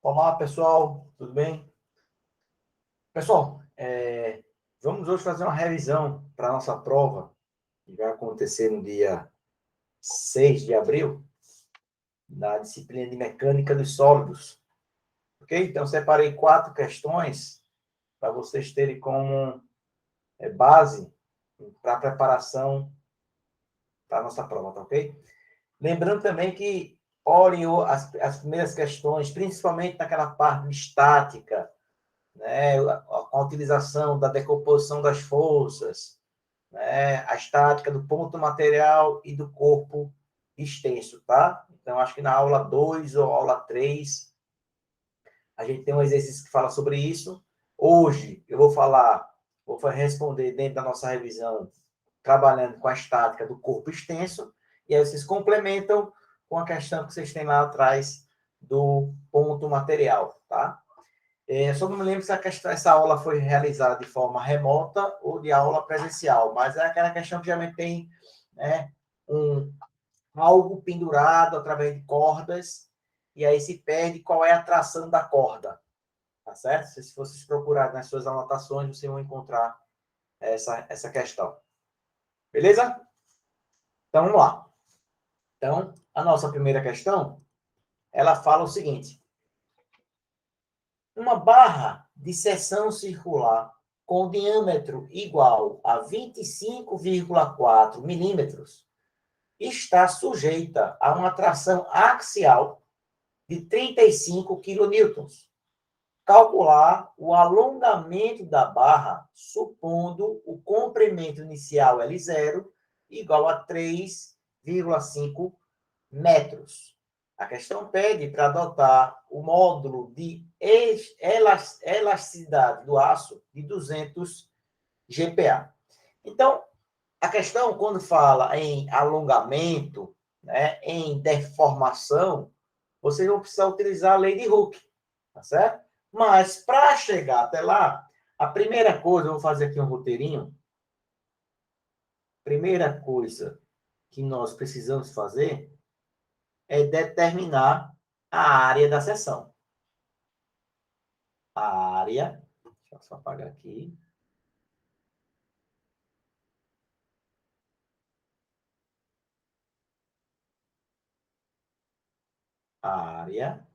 Olá, pessoal, tudo bem? Pessoal, vamos hoje fazer uma revisão para a nossa prova, que vai acontecer no dia 6 de abril, na disciplina de Mecânica dos Sólidos. Ok? Então, separei 4 questões para vocês terem como base para a preparação para a nossa prova, tá ok? Lembrando também que olhem as primeiras questões, principalmente naquela parte de estática, né, a utilização da decomposição das forças, né, a estática do ponto material e do corpo extenso, tá? Então, acho que na aula 2 ou aula 3, a gente tem um exercício que fala sobre isso. Hoje, eu vou responder dentro da nossa revisão, trabalhando com a estática do corpo extenso, e aí vocês complementam com a questão que vocês têm lá atrás do ponto material, tá? Só não me lembro se essa aula foi realizada de forma remota ou de aula presencial, mas é aquela questão que geralmente tem, né, algo pendurado através de cordas, e aí se perde qual é a tração da corda, tá certo? Se vocês procurarem nas suas anotações, vocês vão encontrar essa questão. Beleza? Então, vamos lá. Então, a nossa primeira questão, ela fala o seguinte: uma barra de seção circular com diâmetro igual a 25,4 milímetros está sujeita a uma tração axial de 35 quilonewtons. Calcular o alongamento da barra, supondo o comprimento inicial L0 igual a 3,5 metros. A questão pede para adotar o módulo de elasticidade do aço de 200 GPa. Então, a questão, quando fala em alongamento, né, em deformação, vocês vão precisar utilizar a lei de Hooke, tá certo? Mas, para chegar até lá, a primeira coisa, eu vou fazer aqui um roteirinho. Primeira coisa que nós precisamos fazer é determinar a área da seção. A área, deixa eu só apagar aqui. A área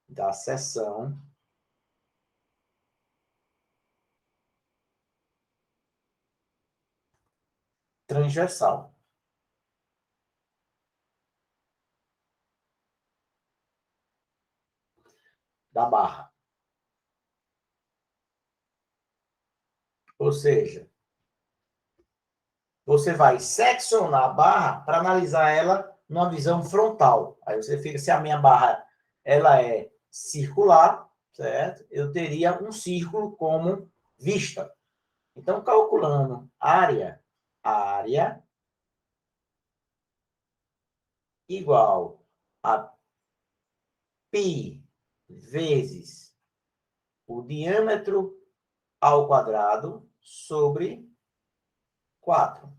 da seção transversal. Da barra. Ou seja, você vai seccionar a barra para analisar ela numa visão frontal. Aí você fica, se a minha barra ela é circular, certo? Eu teria um círculo como vista. Então, calculando área igual a π vezes o diâmetro ao quadrado sobre 4.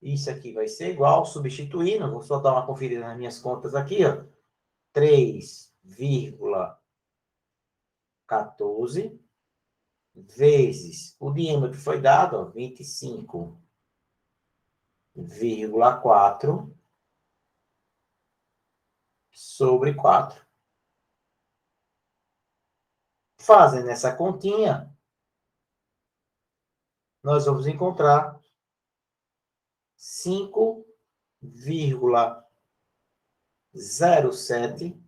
Isso aqui vai ser igual, substituindo, vou só dar uma conferida nas minhas contas aqui, ó. 3,14 vezes o diâmetro foi dado, ó, 25,4 sobre 4. Fazendo essa continha, nós vamos encontrar 5,07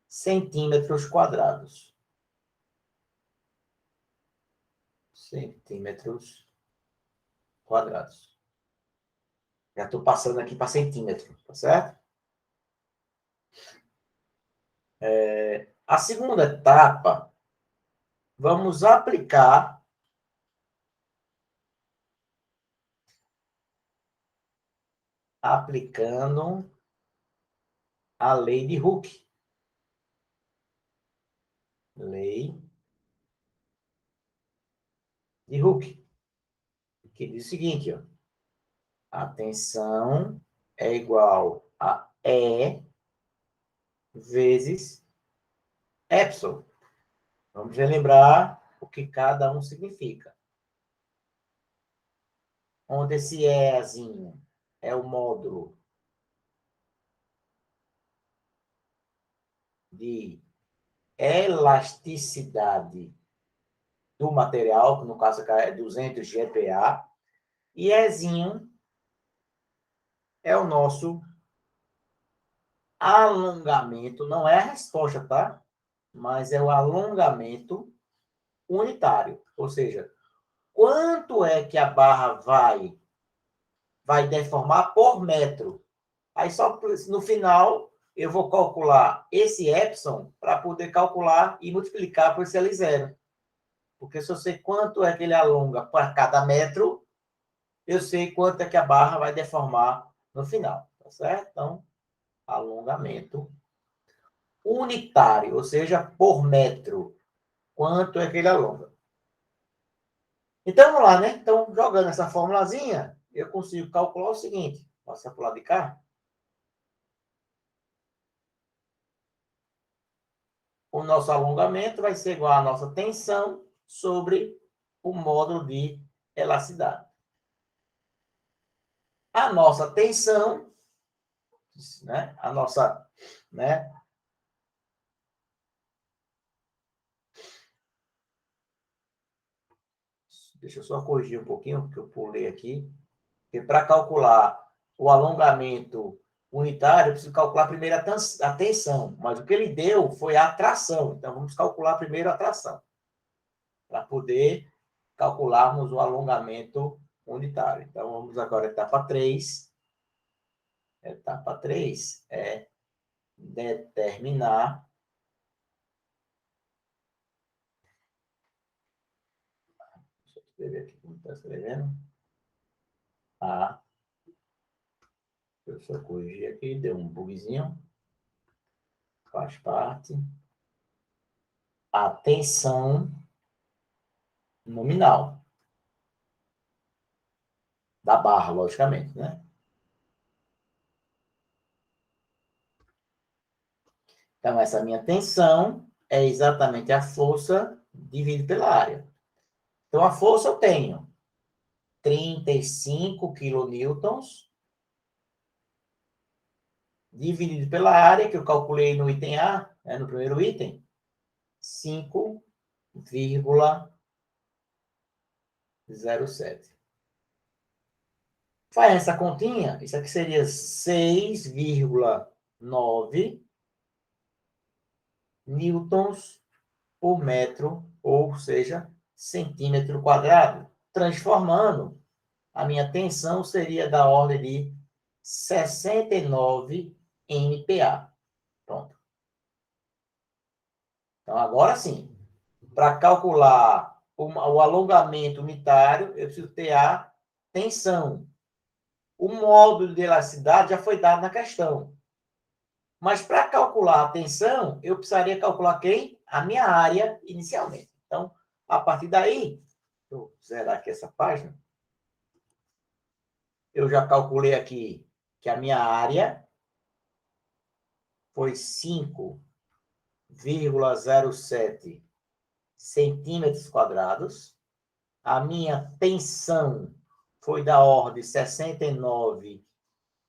centímetros quadrados. Centímetros quadrados. Já estou passando aqui para centímetro, tá certo? A segunda etapa, vamos aplicando a lei de Hooke. Lei de Hooke. Que diz o seguinte, ó. A tensão é igual a E vezes epsilon. Vamos relembrar o que cada um significa. Onde esse Ezinho é o módulo de elasticidade do material, que no caso é 200 GPa, e Ezinho é o nosso alongamento, não é a resposta, tá? Mas é o alongamento unitário, ou seja, quanto é que a barra vai deformar por metro. Aí só no final eu vou calcular esse epsilon para poder calcular e multiplicar por esse L0. Porque se eu sei quanto é que ele alonga para cada metro, eu sei quanto é que a barra vai deformar no final, tá certo? Então, alongamento unitário, ou seja, por metro, quanto é que ele alonga. Então, vamos lá, né? Então, jogando essa formulazinha, eu consigo calcular o seguinte. Passa para o lado de cá. O nosso alongamento vai ser igual à nossa tensão sobre o módulo de elasticidade. A nossa tensão, né? A nossa, né? Deixa eu só corrigir um pouquinho, porque eu pulei aqui. Porque para calcular o alongamento unitário, eu preciso calcular primeiro a tensão. Mas o que ele deu foi a tração. Então, vamos calcular primeiro a tração. Para poder calcularmos o alongamento unitário. Então, vamos agora à etapa 3. Etapa 3 é determinar deixa eu escrever aqui como está escrevendo. Eu só corrigi aqui, deu um bugzinho. Faz parte. A tensão nominal da barra, logicamente, né? Então, essa minha tensão é exatamente a força dividida pela área. Então, a força eu tenho 35 quilonewtons dividido pela área, que eu calculei no item A, né, no primeiro item, 5,07. Faz essa continha, isso aqui seria 6,9 newtons por metro, ou seja, centímetro quadrado. Transformando, a minha tensão seria da ordem de 69 MPa. Pronto. Então, agora sim, para calcular o alongamento unitário, eu preciso ter a tensão. O módulo de elasticidade já foi dado na questão. Mas para calcular a tensão, eu precisaria calcular quem? A minha área inicialmente. Então, a partir daí, deixa eu zerar aqui essa página. Eu já calculei aqui que a minha área foi 5,07 centímetros quadrados. A minha tensão foi da ordem 69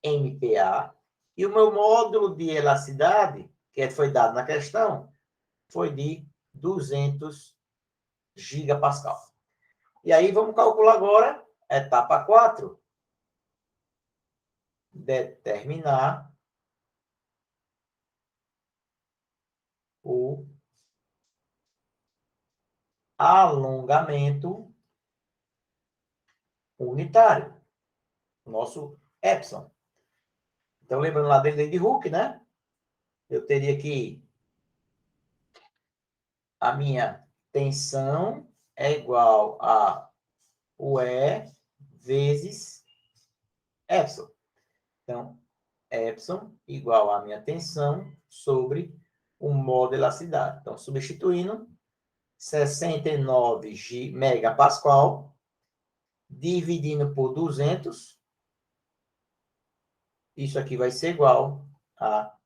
MPa. E o meu módulo de elasticidade, que foi dado na questão, foi de 200 gigapascal. E aí, vamos calcular agora, etapa 4. Determinar o alongamento unitário, o nosso epsilon. Então, lembrando lá dentro de Hooke, né? Eu teria que a minha tensão é igual a o E vezes epsilon. Então, epsilon igual a minha tensão sobre o módulo de elasticidade. Então, substituindo, 69 megapascal, dividindo por 200, isso aqui vai ser igual a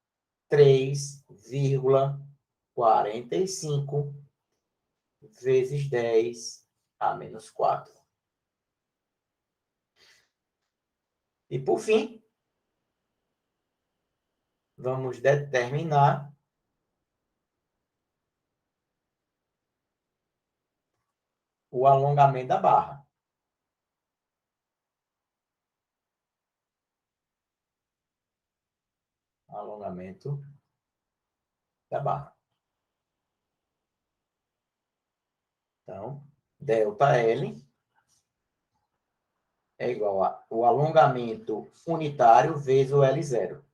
3,45 vezes 10 a menos 4. E, por fim, vamos determinar o alongamento da barra. Alongamento da barra. Então, ΔL é igual ao alongamento unitário vezes o L0.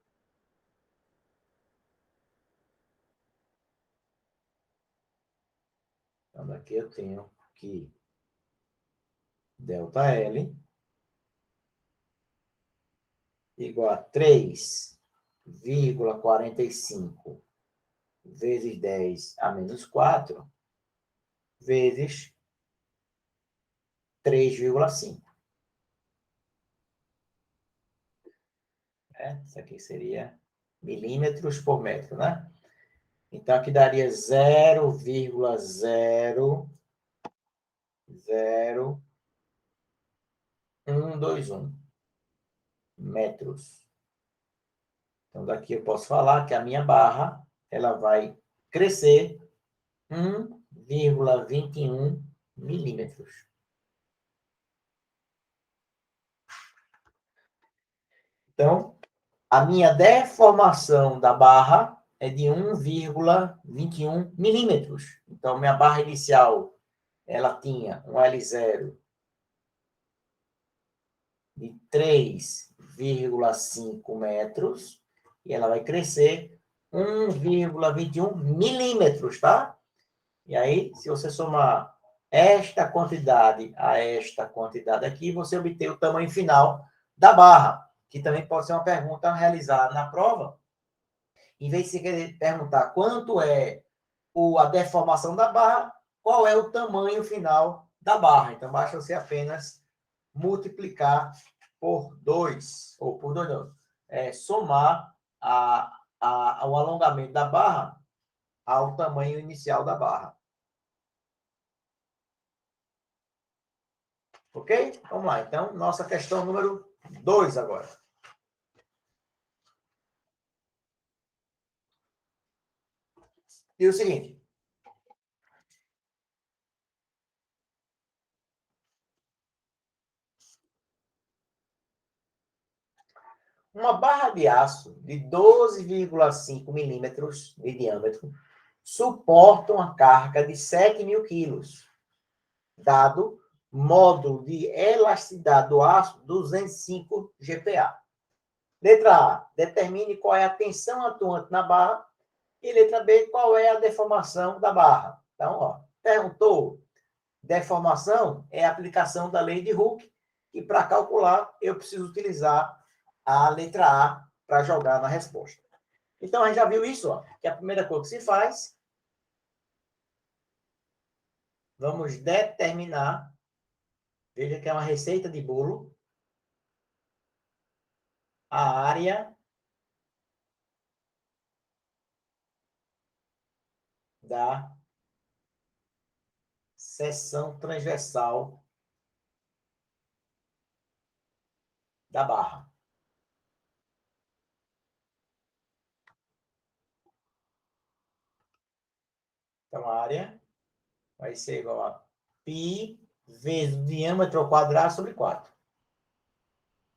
Então, daqui eu tenho que ΔL igual a 3,45 vezes 10 a menos 4 vezes 3,5. Isso aqui seria milímetros por metro, né? Então, aqui daria 0,00121 metros. Então, daqui eu posso falar que a minha barra ela vai crescer 1,21 milímetros. Então, a minha deformação da barra é de 1,21 milímetros. Então, minha barra inicial, ela tinha um L0 de 3,5 metros e ela vai crescer 1,21 milímetros, tá? E aí, se você somar esta quantidade a esta quantidade aqui, você obtém o tamanho final da barra, que também pode ser uma pergunta realizada na prova. Em vez de você querer perguntar quanto é a deformação da barra, qual é o tamanho final da barra. Então, basta você apenas multiplicar por 2, ou por 2 não, somar o alongamento da barra ao tamanho inicial da barra. Ok? Vamos lá. Então, nossa questão número 2 agora. E o seguinte. Uma barra de aço de 12,5 milímetros de diâmetro suporta uma carga de 7.000 quilos, dado módulo de elasticidade do aço 205 GPa. Letra A, determine qual é a tensão atuante na barra. E letra B, qual é a deformação da barra. Então, ó, perguntou, deformação é a aplicação da lei de Hooke, e para calcular eu preciso utilizar a letra A para jogar na resposta. Então, a gente já viu isso, ó, que a primeira coisa que se faz, vamos determinar, veja que é uma receita de bolo, a área da seção transversal da barra. Então, a área vai ser igual a π vezes o diâmetro ao quadrado sobre 4.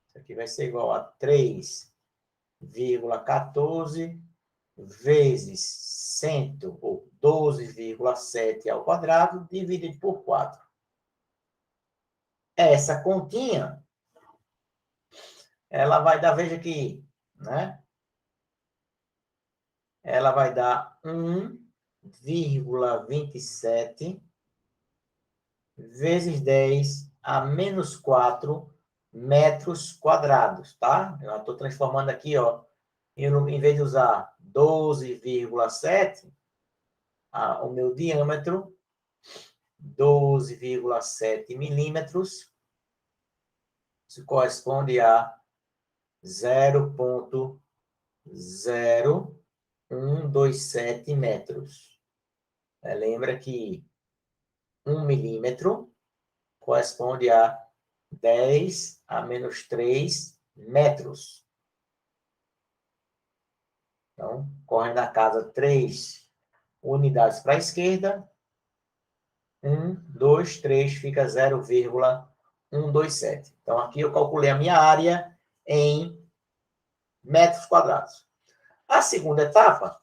Isso aqui vai ser igual a 3,14 vezes 100, ou 12,7 ao quadrado, dividido por 4. Essa continha, ela vai dar, veja aqui, né? Ela vai dar 1,27 vezes 10 a menos 4 metros quadrados, tá? Eu estou transformando aqui, ó, em vez de usar 12,7, o meu diâmetro, 12,7 milímetros, isso corresponde a 0,0127 metros. Lembra que 1 milímetro corresponde a 10 a menos 3 metros. Então, corre na casa 3 unidades para a esquerda. 1, 2, 3, fica 0,127. Então, aqui eu calculei a minha área em metros quadrados. A segunda etapa...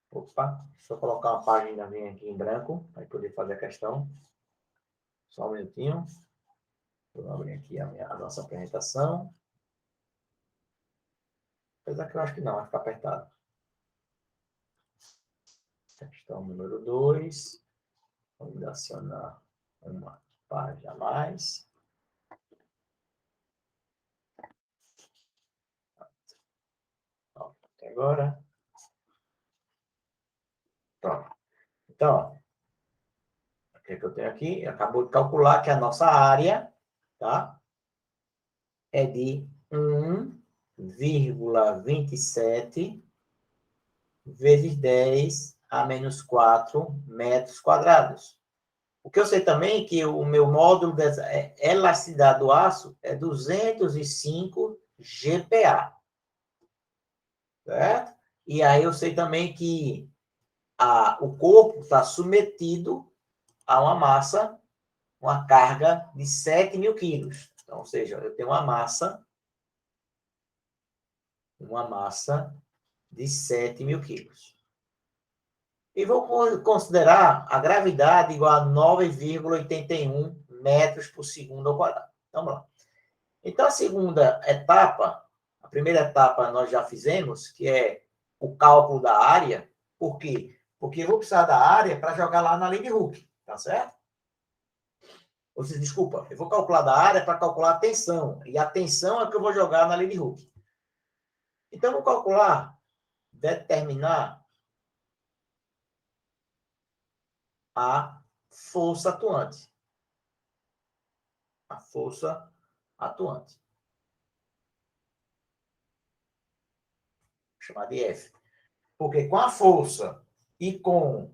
Opa, deixa eu colocar uma página minha aqui em branco, para poder fazer a questão. Só um minutinho. Vou abrir aqui a nossa apresentação. Apesar que eu acho que não, vai ficar apertado. Questão número 2. Vamos adicionar uma página a mais. Até agora. Pronto. Então, o que eu tenho aqui? Acabou de calcular que a nossa área, tá? É de 1,27 vezes 10 a menos 4 metros quadrados. O que eu sei também é que o meu módulo de elasticidade do aço é 205 GPa. Certo? E aí eu sei também que o corpo está submetido a uma massa, uma carga de 7.000 quilos. Então, ou seja, eu tenho uma massa de 7.000 quilos. E vou considerar a gravidade igual a 9,81 metros por segundo ao quadrado. Então, vamos lá. Então, a segunda etapa, a primeira etapa nós já fizemos, que é o cálculo da área. Por quê? Porque eu vou precisar da área para jogar lá na lei de Hooke, tá certo? Ou seja, desculpa, eu vou calcular da área para calcular a tensão. E a tensão é que eu vou jogar na lei de Hooke. Então, vou calcular, determinar a força atuante. A força atuante. Vou chamar de F. Porque com a força e com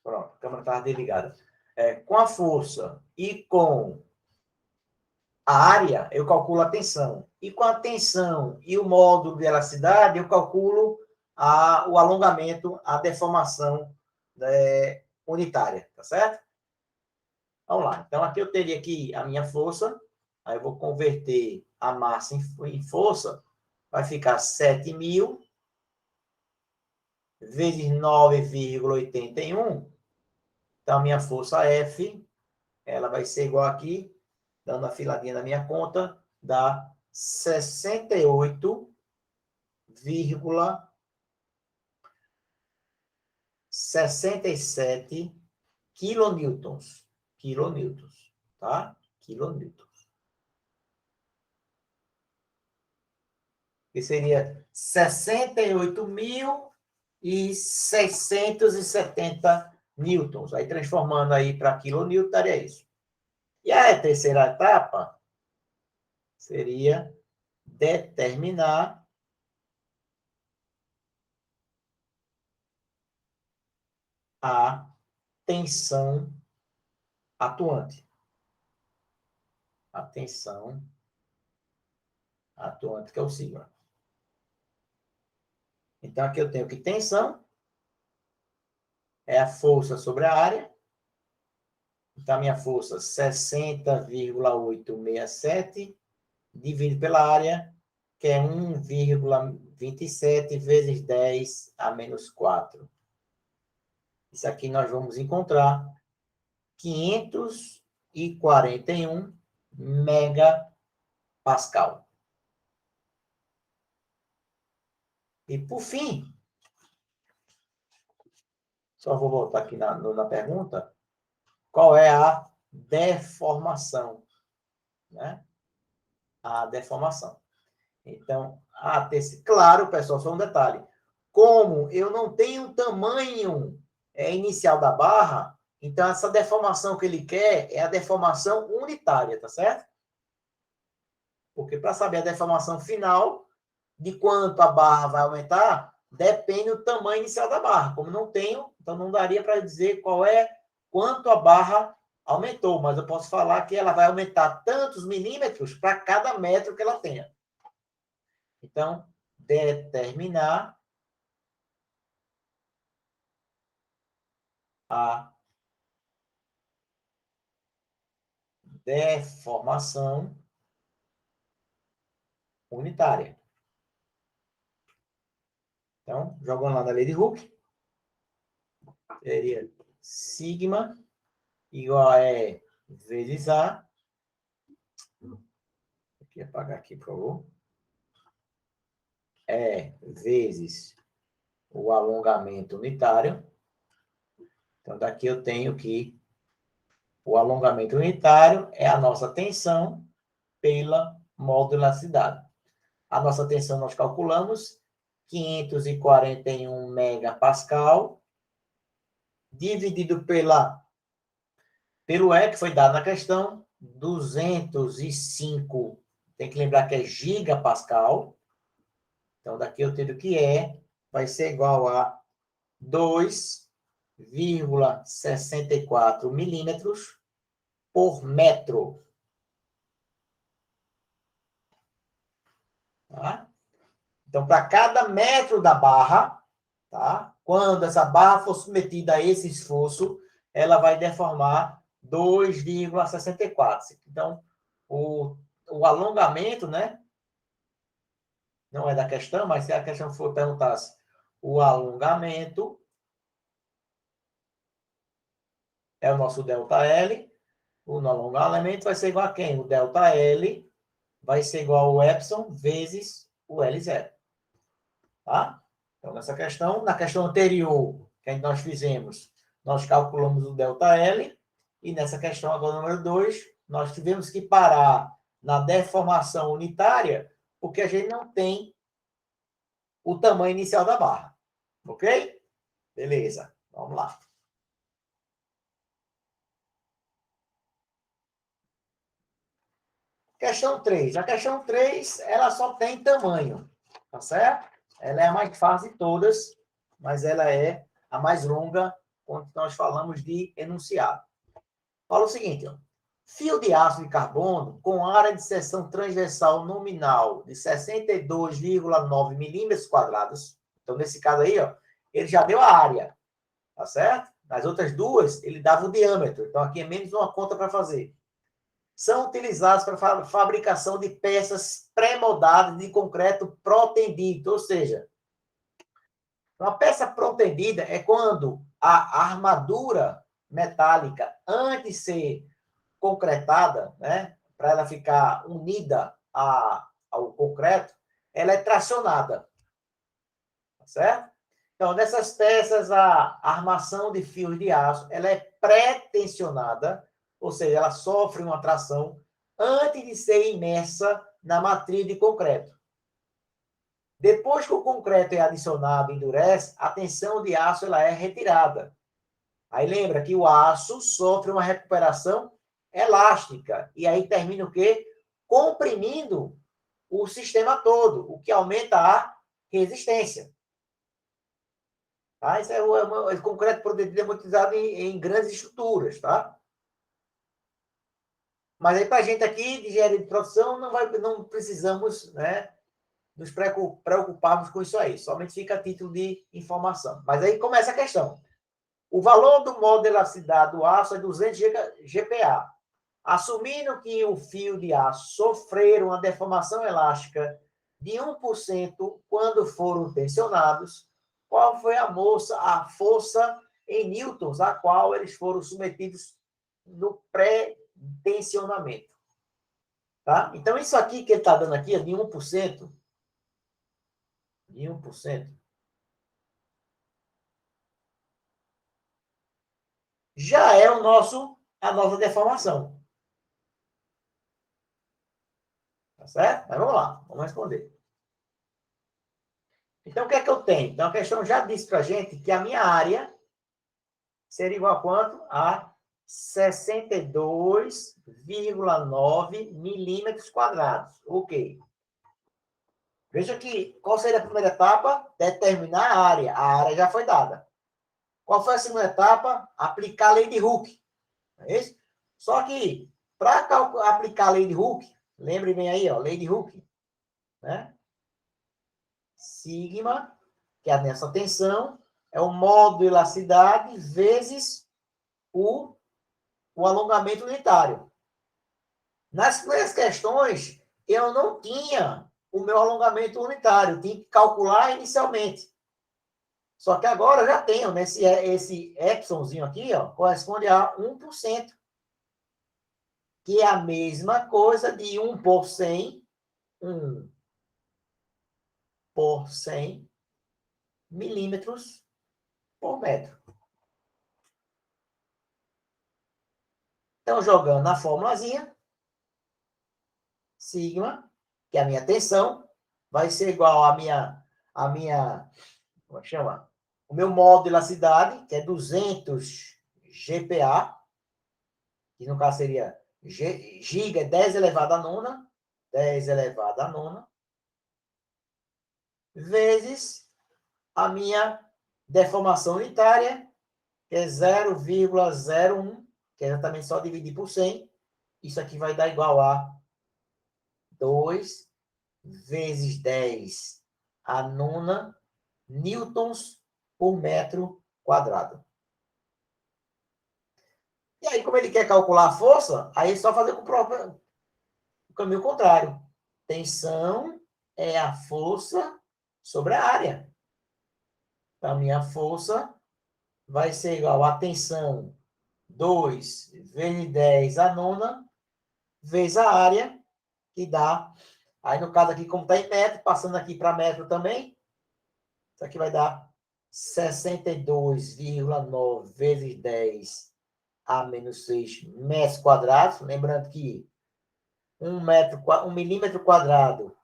pronto, a câmera estava desligada. Com a força e com a área, eu calculo a tensão. E com a tensão e o módulo de elasticidade, eu calculo o alongamento, a deformação unitária, tá certo? Vamos lá. Então, aqui eu teria aqui a minha força, aí eu vou converter a massa em força, vai ficar 7.000 vezes 9,81. Então, a minha força F, ela vai ser igual aqui, dando a filadinha da minha conta, dá 68,67 quilonewtons. Quilonewtons, tá? Quilonewtons. Que seria 68.670 newtons. Aí, transformando aí para quilonewton, daria isso. E a terceira etapa seria determinar a tensão atuante. A tensão atuante, que é o sigma. Então, aqui eu tenho que tensão é a força sobre a área. Então, a minha força, 60,867, dividido pela área, que é 1,27 vezes 10 a menos 4. Isso aqui nós vamos encontrar 541 megapascal. E, por fim, só vou voltar aqui na pergunta, qual é a deformação? Né? A deformação. Então, claro, pessoal, só um detalhe. Como eu não tenho tamanho inicial da barra, Então, essa deformação que ele quer é a deformação unitária, tá certo? Porque para saber a deformação final, de quanto a barra vai aumentar, depende do tamanho inicial da barra. Como não tenho, então não daria para dizer quanto a barra aumentou, mas eu posso falar que ela vai aumentar tantos milímetros para cada metro que ela tenha. Então, determinar a deformação unitária. Então, jogando lá na lei de Hooke, seria sigma igual a E vezes A. Vou apagar aqui, por favor. E vezes o alongamento unitário. Então, daqui eu tenho que o alongamento unitário é a nossa tensão pela modularidade. A nossa tensão nós calculamos 541 megapascal dividido pelo E, que foi dado na questão, 205, tem que lembrar que é gigapascal. Então, daqui eu tenho que E vai ser igual a 2,64 milímetros por metro. Tá? Então, para cada metro da barra, tá? Quando essa barra for submetida a esse esforço, ela vai deformar 2,64. Então, o alongamento, né? Não é da questão, mas se a questão for perguntasse o alongamento, é o nosso ΔL. O alongamento vai ser igual a quem? O ΔL vai ser igual ao epsilon vezes o L0. Tá? Então, na questão anterior que nós fizemos, nós calculamos o ΔL, e nessa questão agora número 2, nós tivemos que parar na deformação unitária, porque a gente não tem o tamanho inicial da barra. Ok? Beleza. Vamos lá. Questão 3. A questão 3, ela só tem tamanho. Tá certo? Ela é a mais fácil de todas, mas ela é a mais longa quando nós falamos de enunciado. Fala o seguinte, ó. Fio de aço de carbono com área de seção transversal nominal de 62,9 milímetros quadrados. Então, nesse caso aí, ó, ele já deu a área, tá certo? Nas outras duas, ele dava o diâmetro. Então, aqui é menos uma conta para fazer. São utilizados para fabricação de peças pré-moldadas de concreto protendido, ou seja, uma peça protendida é quando a armadura metálica, antes de ser concretada, né, para ela ficar unida ao concreto, ela é tracionada. Tá certo? Então, nessas peças, a armação de fios de aço, ela é pré-tensionada, ou seja, ela sofre uma tração antes de ser imersa na matriz de concreto. Depois que o concreto é adicionado e endurece, a tensão de aço ela é retirada. Aí lembra que o aço sofre uma recuperação elástica. E aí termina o quê? Comprimindo o sistema todo, o que aumenta a resistência. Tá? Isso é concreto protendido é muito utilizado em grandes estruturas, tá? Mas aí para a gente aqui, de engenharia de produção, não precisamos, né, nos preocuparmos com isso aí. Somente fica a título de informação. Mas aí começa a questão. O valor do modo de elasticidade do aço é 200 GPa. Assumindo que o fio de aço sofrer uma deformação elástica de 1% quando foram tensionados, qual foi a força em newtons a qual eles foram submetidos no pré-tensionamento? Tá? Então, isso aqui que ele está dando aqui é de 1%. De 1%. Já é a nossa deformação. Tá certo? Mas vamos lá, vamos responder. Então, o que é que eu tenho? Então, a questão já disse para a gente que a minha área seria igual a quanto? A 62,9 milímetros quadrados. Ok. Veja que, qual seria a primeira etapa? Determinar a área. A área já foi dada. Qual foi a segunda etapa? Aplicar a lei de Hooke. Não é isso? Só que, para aplicar a lei de Hooke, lembre bem aí, ó, lei de Hooke, né? Sigma, que é nessa tensão, é o módulo de elasticidade vezes o alongamento unitário. Nas primeiras questões, eu não tinha o meu alongamento unitário, eu tinha que calcular inicialmente. Só que agora eu já tenho, né? Esse epsilonzinho aqui, ó, corresponde a 1%, que é a mesma coisa de 1 por 100, 1 por 100 milímetros por metro. Então, jogando na formulazinha, sigma, que é a minha tensão, vai ser igual à minha, como é que chama? O meu módulo de elasticidade, que é 200 GPa, que no caso seria giga, 10 elevado a nona, 10 elevado a nona, vezes a minha deformação unitária, que é 0,01, que é exatamente só dividir por 100. Isso aqui vai dar igual a 2 vezes 10 a nona newtons por metro quadrado. E aí, como ele quer calcular a força, aí é só fazer com o caminho contrário. Tensão é a força sobre a área. Então, a minha força vai ser igual a tensão 2 vezes 10 a nona, vezes a área, que dá... Aí, no caso aqui, como está em metro, passando aqui para metro também, isso aqui vai dar 62,9 vezes 10 a menos 6 metros quadrados. Lembrando que 1 milímetro quadrado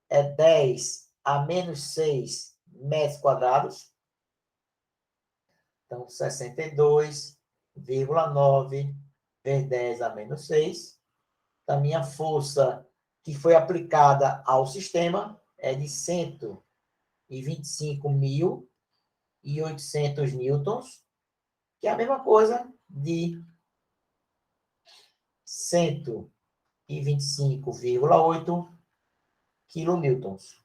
é 10 a menos 6 metros quadrados. Então, 62,9 vezes 10 a menos 6. Então, a minha força que foi aplicada ao sistema é de 125.800 newtons, que é a mesma coisa de 125,8 kilonewtons.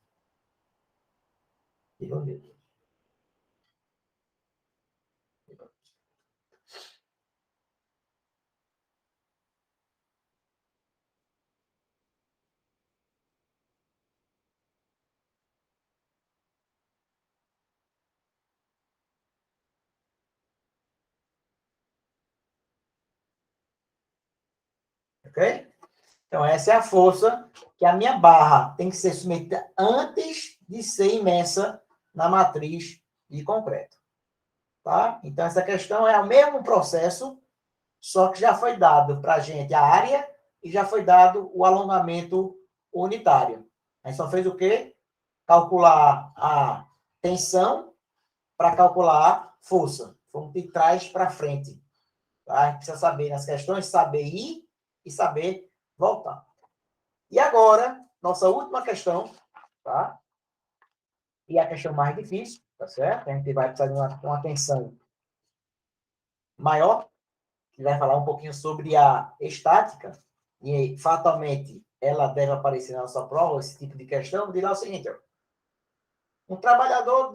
Ok? Então, essa é a força que a minha barra tem que ser submetida antes de ser imersa na matriz de concreto. Tá? Então, essa questão é o mesmo processo, só que já foi dado para a gente a área e já foi dado o alongamento unitário. A gente só fez o quê? Calcular a tensão para calcular a força. Fomos de trás para frente. Tá? A gente precisa saber nas questões, saber ir e saber voltar. E agora, nossa última questão, tá? E a questão mais difícil, tá certo? A gente vai precisar de uma atenção maior, que vai falar um pouquinho sobre a estática, e fatalmente ela deve aparecer na nossa prova, esse tipo de questão, dirá o seguinte: ó, um trabalhador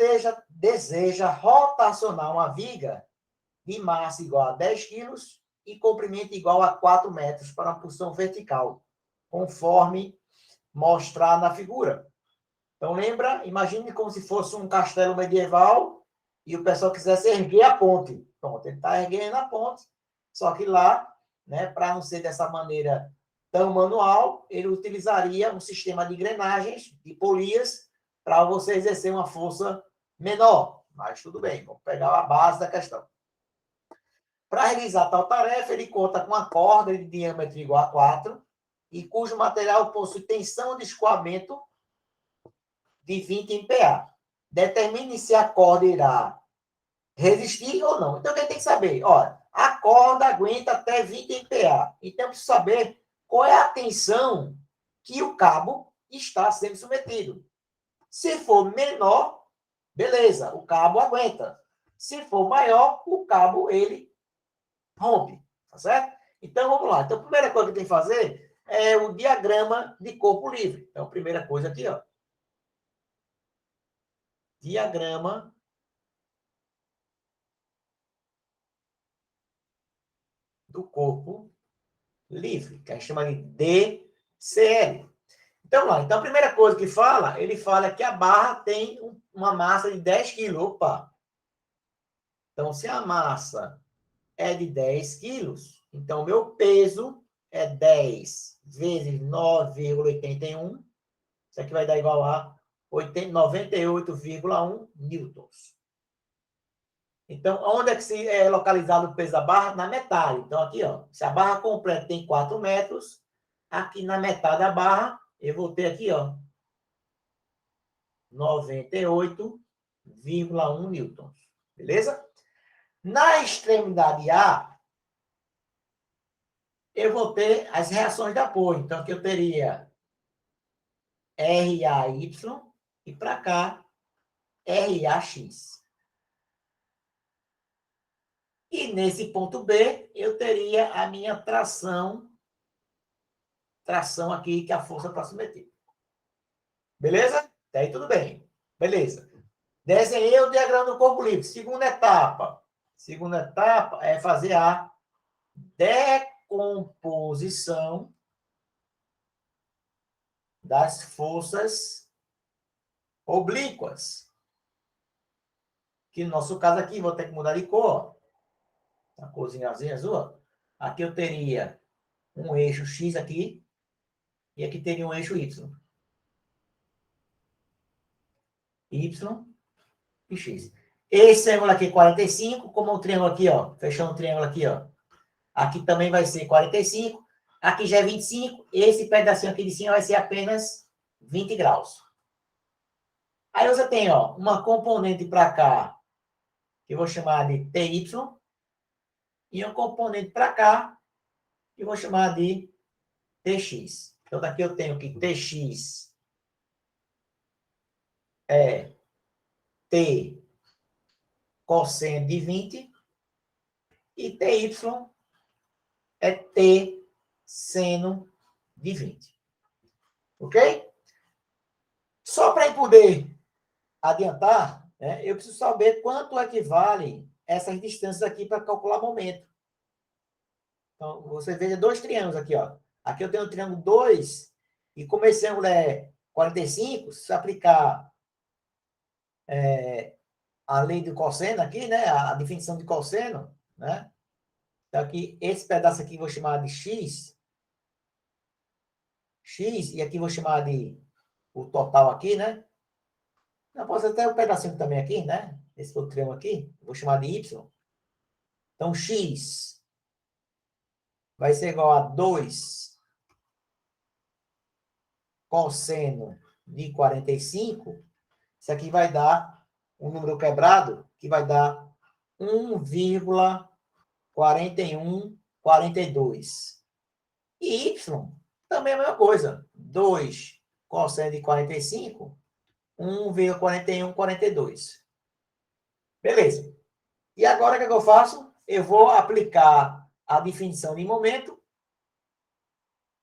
deseja rotacionar uma viga de massa igual a 10 quilos e comprimento igual a 4 metros para uma posição vertical, conforme mostrar na figura. Então, lembra? Imagine como se fosse um castelo medieval e o pessoal quisesse erguer a ponte. Pronto, ele está erguendo a ponte, só que lá, né, para não ser dessa maneira tão manual, ele utilizaria um sistema de engrenagens, de polias, para você exercer uma força menor. Mas tudo bem, vamos pegar a base da questão. Para realizar tal tarefa, ele conta com uma corda de diâmetro igual a 4 e cujo material possui tensão de escoamento de 20 MPa. Determine se a corda irá resistir ou não. Então, o que tem que saber? Olha, a corda aguenta até 20 MPa. Então, eu preciso saber qual é a tensão que o cabo está sendo submetido. Se for menor, beleza, o cabo aguenta. Se for maior, o cabo, ele rompe. Tá certo? Então, vamos lá. Então, a primeira coisa que tem que fazer é o diagrama de corpo livre. Então, primeira coisa aqui, ó. Diagrama do corpo livre, que a gente chama de DCL. Então, lá. Então, a primeira coisa que fala, ele fala que a barra tem uma massa de 10 quilos. Opa! Então, se a massa é de 10 quilos, então, meu peso é 10 vezes 9,81. Isso aqui vai dar igual a 98,1 newtons. Então, onde é que se é localizado o peso da barra? Na metade. Então, aqui, ó, se a barra completa tem 4 metros, aqui na metade da barra, eu vou ter aqui, ó, 98,1 newtons. Beleza? Na extremidade A, eu vou ter as reações de apoio. Então, aqui eu teria RAY e para cá, RAX. E nesse ponto B, eu teria a minha tração aqui, que é a força para submeter. Beleza? Até aí tudo bem. Beleza. Desenhei o diagrama do corpo livre. Segunda etapa. Segunda etapa é fazer a decomposição das forças oblíquas. Que no nosso caso aqui, vou ter que mudar de cor. A corzinha azul. Aqui eu teria um eixo X aqui. E aqui teria um eixo Y. Y e X. Esse triângulo aqui é 45, como o triângulo aqui, ó. Fechando o triângulo aqui, ó. Aqui também vai ser 45. Aqui já é 25. Esse pedacinho aqui de cima vai ser apenas 20 graus. Aí você tem, ó, uma componente para cá, que eu vou chamar de TY. E um componente para cá, que eu vou chamar de TX. Então, daqui eu tenho que TX é T cosseno de 20 e TY é T seno de 20. Ok? Só para poder adiantar, né, eu preciso saber quanto equivale essas distâncias aqui para calcular momento. Então, você veja dois triângulos aqui, ó. Aqui eu tenho o triângulo 2, e como esse ângulo é 45, se aplicar a lei do cosseno aqui, né, a definição de cosseno, né? Então, aqui, esse pedaço aqui eu vou chamar de X, e aqui eu vou chamar de o total aqui, né? Eu posso até um pedacinho também aqui, né? Esse outro triângulo aqui, vou chamar de Y. Então, X vai ser igual a 2 cosseno de 45. Isso aqui vai dar um número quebrado, que vai dar 1,4142. E Y também é a mesma coisa. 2 cosseno de 45, 1,4142. Beleza. E agora, o que eu faço? Eu vou aplicar a definição de momento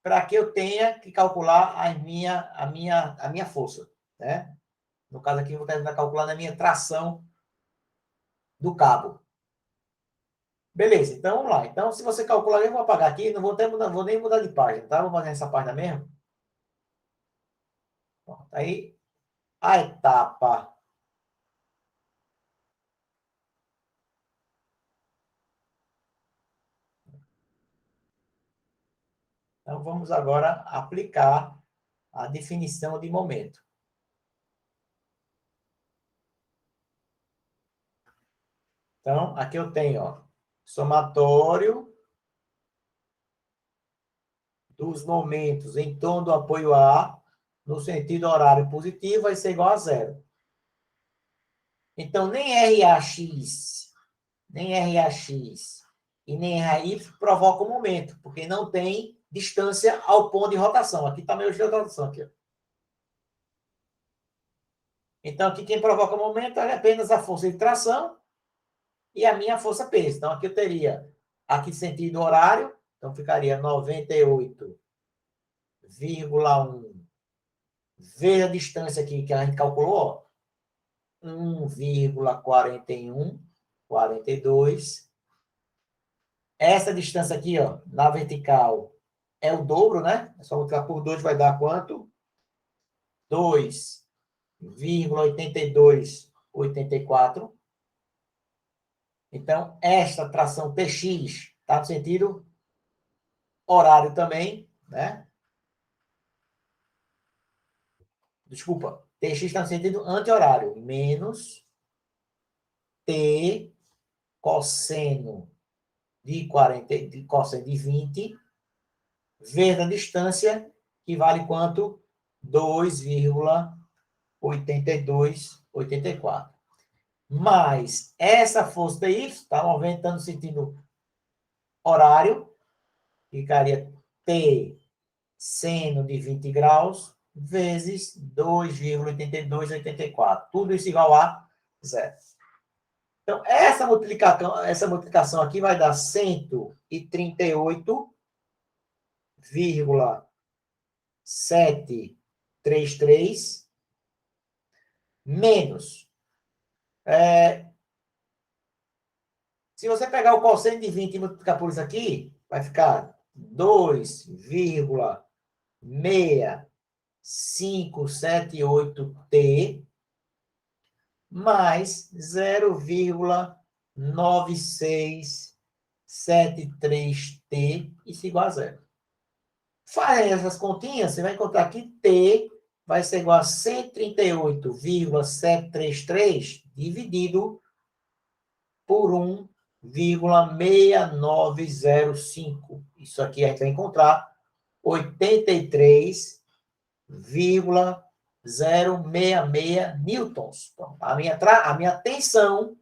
para que eu tenha que calcular a minha força, né? No caso aqui, eu vou estar calculando a minha tração do cabo. Beleza, então vamos lá. Então, se você calcular, eu vou apagar aqui, não vou nem mudar de página, tá? Vou fazer essa página mesmo. Pronto, aí, a etapa Então, vamos agora aplicar a definição de momento. Então, aqui eu tenho, ó, somatório dos momentos em torno do apoio A, no sentido horário positivo, vai ser igual a zero. Então, nem RAX nem RAX e nem RAY provocam momento, porque não tem distância ao ponto de rotação. Aqui está meu eixo de rotação. Aqui, ó. Então, aqui quem provoca momento é apenas a força de tração e a minha força peso. Então, aqui eu teria, aqui sentido horário, então ficaria 98,1 vezes a distância aqui que a gente calculou, 1,41, 42. Essa distância aqui, ó, na vertical, é o dobro, né? É só multiplicar por 2, vai dar quanto? 2,8284. Então, esta tração TX está no sentido horário também, né? Desculpa, TX está no sentido anti-horário, menos T cosseno de 40, de cosseno de 20, vezes a distância, que vale quanto? 2,8284. Mas essa força TY está aumentando no sentido horário, ficaria T seno de 20 graus vezes 2,8284. Tudo isso igual a zero. Então, essa multiplicação aqui vai dar 138,733 menos. Se você pegar o cosseno de 20 e multiplicar por isso aqui, vai ficar 2,6578T mais 0,9673T, isso igual a zero. Faz essas continhas, você vai encontrar que T vai ser igual a 138,733 dividido por 1,6905. Isso aqui a gente vai encontrar 83,066 newtons. Então, a minha tensão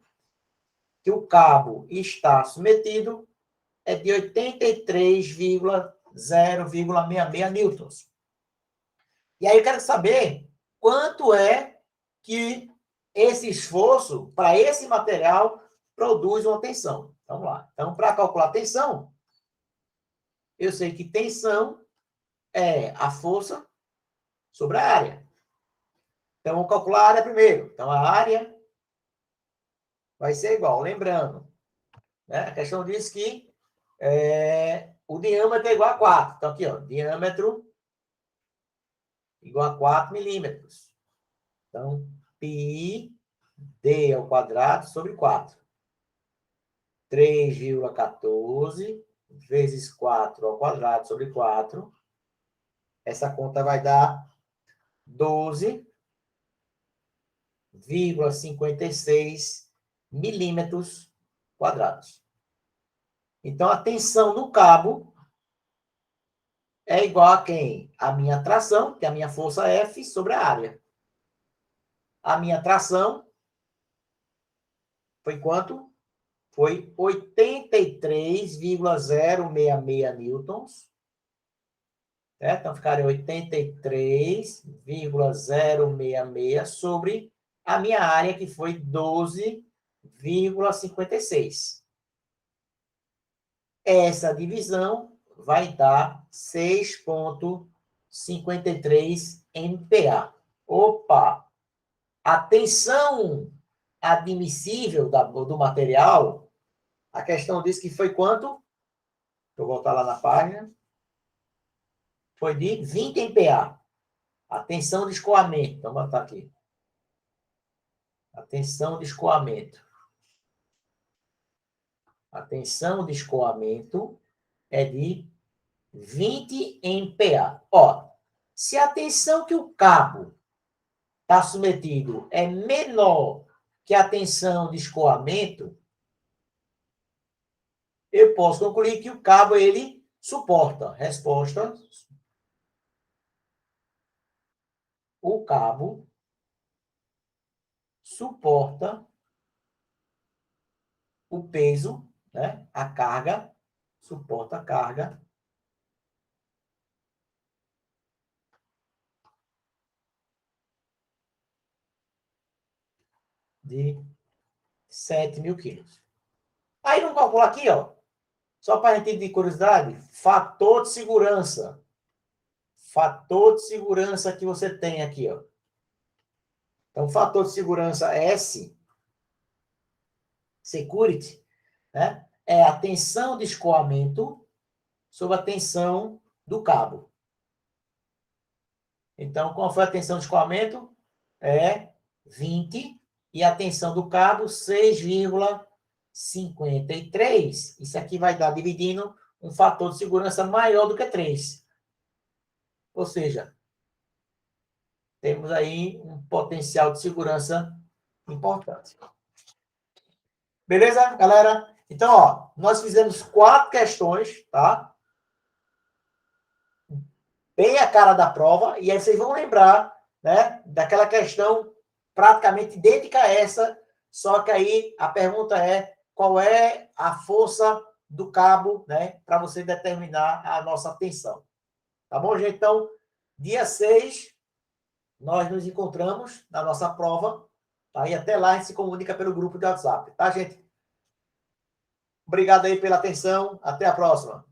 que o cabo está submetido é de 83,066 newtons. E aí eu quero saber quanto é que esse esforço para esse material produz uma tensão. Vamos lá. Então, para calcular a tensão, eu sei que tensão é a força sobre a área. Então, vamos calcular a área primeiro. Então, a área vai ser igual. Lembrando, né? A questão diz que o diâmetro é igual a 4. Então, aqui, ó, diâmetro igual a 4 milímetros. Então, π d ao quadrado sobre 4. 3,14 vezes 4 ao quadrado sobre 4. Essa conta vai dar 12,56 milímetros quadrados. Então, a tensão no cabo é igual a quem? A minha tração, que é a minha força F, sobre a área. A minha tração foi quanto? Foi 83,066 newtons. Certo? Então, ficaria 83,066 sobre a minha área, que foi 12,56. Essa divisão vai dar 6,53 MPa. Opa! A tensão admissível do material, a questão diz que foi quanto? Deixa eu voltar lá na página. Foi de 20 MPa. A tensão de escoamento. Então, vou botar aqui. A tensão de escoamento. A tensão de escoamento é de 20 MPa. Ó, se a tensão que o cabo está submetido é menor que a tensão de escoamento, eu posso concluir que o cabo ele suporta. Resposta: o cabo suporta o peso, né? A carga, suporta a carga de 7.000 quilos. Aí vamos calcular aqui, ó, só para a gente ter curiosidade, fator de segurança. Fator de segurança que você tem aqui, ó. Então, fator de segurança S, security, né? É a tensão de escoamento sobre a tensão do cabo. Então, qual foi a tensão de escoamento? É 20 e a tensão do cabo 6,53. Isso aqui vai dar, dividindo, um fator de segurança maior do que 3. Ou seja, temos aí um potencial de segurança importante. Beleza, galera? Então, ó, nós fizemos 4 questões, tá? Bem a cara da prova, e aí vocês vão lembrar, né, daquela questão praticamente idêntica a essa, só que aí a pergunta é qual é a força do cabo, né, para você determinar a nossa tensão. Tá bom, gente? Então, dia 6, nós nos encontramos na nossa prova, tá? E até lá a gente se comunica pelo grupo de WhatsApp, tá, gente? Obrigado aí pela atenção, até a próxima.